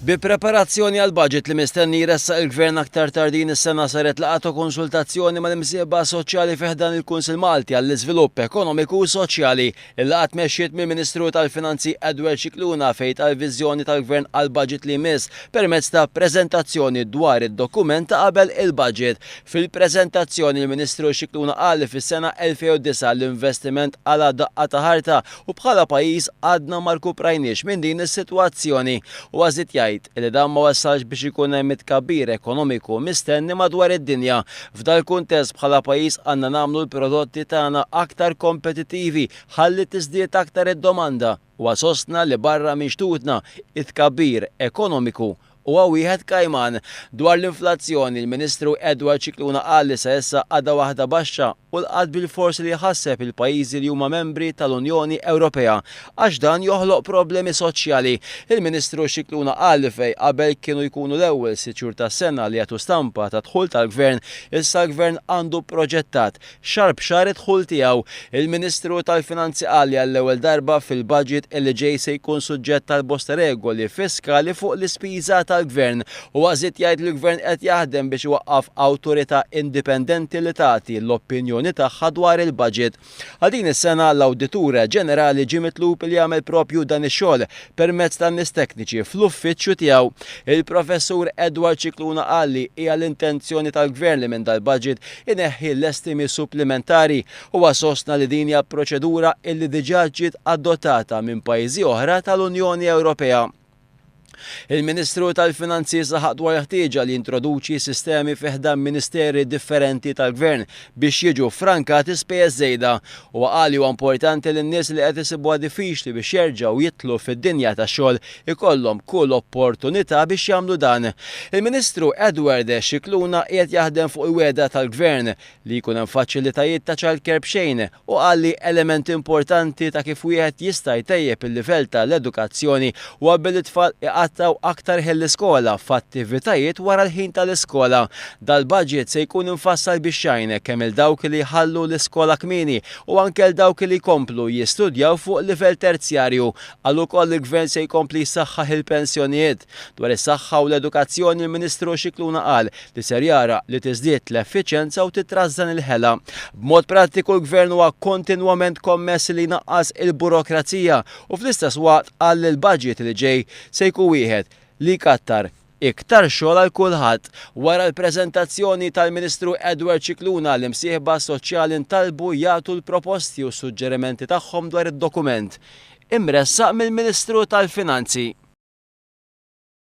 Bi preparazzjoni għal budget li mistenni jressaq il-Gvern aktar tardin is-sena saret laqgħa ta' konsultazzjoni mal-imsieba soċjali fih dan il-Kunsill Malti għall-Iżvilupp Ekonomiku u Soċjali li laqgħa tmexxiet mill-Ministru tal-Finanzi Edward Scicluna fejn tal-viżjoni tal-Gvern għal budget li jmiss permezz ta' preżentazzjoni dwar id-dokument ta' qabel il-budget. Fil-preżentazzjoni il-Ministru Scicluna qal li fis-sena 2009 l-investiment għala daqqa ta' ħarta u bħala pajjiż għadna ma rkuprajniex minn din is-sitwazzjoni u għażid jgħid li dan ma wassalx biex ikun hemm tkabbir ekonomiku mistenni madwar id-dinja. F'dal kuntest bħala pajjiż għandna nagħmlu l-prodotti tagħna aktar kompetittivi ħalli tiżdied aktar id-domanda u sostna li barra minn xtutna it-tkabbir ekonomiku u wieħed kajman. Dwar l-inflazzjoni, il-Ministru Edward Scicluna qal li sa issa għadha waħda baxxa u l-qad bil-forsi li jħasseb il-pajjiżi li huma membri tal-Unjoni Ewropea għax dan joħloq problemi soċjali. Il-Ministru Scicluna qal li fejn qabel kienu jkunu l-ewwel sitt xhur tas-sena li jagħtu stampa ta' dħul tal-Gvern, issa l-Gvern għandu proġettat xahar b'xahar id-dħul tiegħu. Il-Ministru tal-Finanzi qal li għall-ewwel darba fil-budget li ġej se jkun suġġett tal-bosta regoli fiskali fuq l-ispiża tal-Gvern u għażid jgħid li l-Gvern qed jaħdem biex iwaqqaf awtorità indipendenti li tagħti l-opinjoni tagħha dwar il-budget. Għal din is-sena l-Awditura Ġenerali ġie mitlub li jagħmel propju dan ix-xogħol permezz ta' nies tekniċi fl-uffiċċju tiegħu. Il-Professur Edward Scicluna qal li hija l-intenzjoni tal-Gvern li minn dal-budget ineħħi l-estimi supplementari u sostna li din hija proċedura illi diġà ġiet adottata minn pajjiżi oħra tal-Unjoni Ewropea. Il-Ministru tal-Finanzi saħaq dwar ħtieġa li introduċi sistemi fiħdan ministeri differenti tal-Gvern biex jiġu frankati spejjeż żejda u qal huwa importanti li n-nies li qed isibuha diffiċli biex jerġgħu jitlu fid-dinja tax-xogħol ikollhom kull opportunità biex jagħmlu dan. Il-Ministru Edward Scicluna qiegħed jaħdem fuq il-weda tal-Gvern li jkun hemm faċilitajiet ta' childcare b'xejn u qal li element importanti ta' kif wieħed jista' jtejjeb il-livell tal-edukazzjoni u qabel it-tfal taw aktar ħell-iskola f'attivitajiet wara l-ħin tal-iskola. Dal-budget se jkun infassal biex xajnek kemm il-dawk li ħallu l-iskola kmieni u anke l-dawk li jkomplu jistudjaw fuq livell terzjarju. Għal ukoll il-Gvern se jkompli jsaħħaħ il-pensjonijiet. Dwar is-saħħa u l-edukazzjoni il-Ministru Scicluna qal li ser jara li tiżdied l-effiċjenza u titrażżan il-ħela. B'mod prattiku l-Gvern huwa kontinwament kommess li jnaqqas il-burokrazija u fl-istess waqt qal li l-budget li ġej se jkun wieħed li kattar iktar xogħol għal kulħadd. Wara l-preżentazzjoni tal-Ministru Edward Scicluna l-imsieħba soċjali ntalbu jagħtu l-proposti u suġġerimenti tagħhom dwar id-dokument imressaq mill-Ministru tal-Finanzi.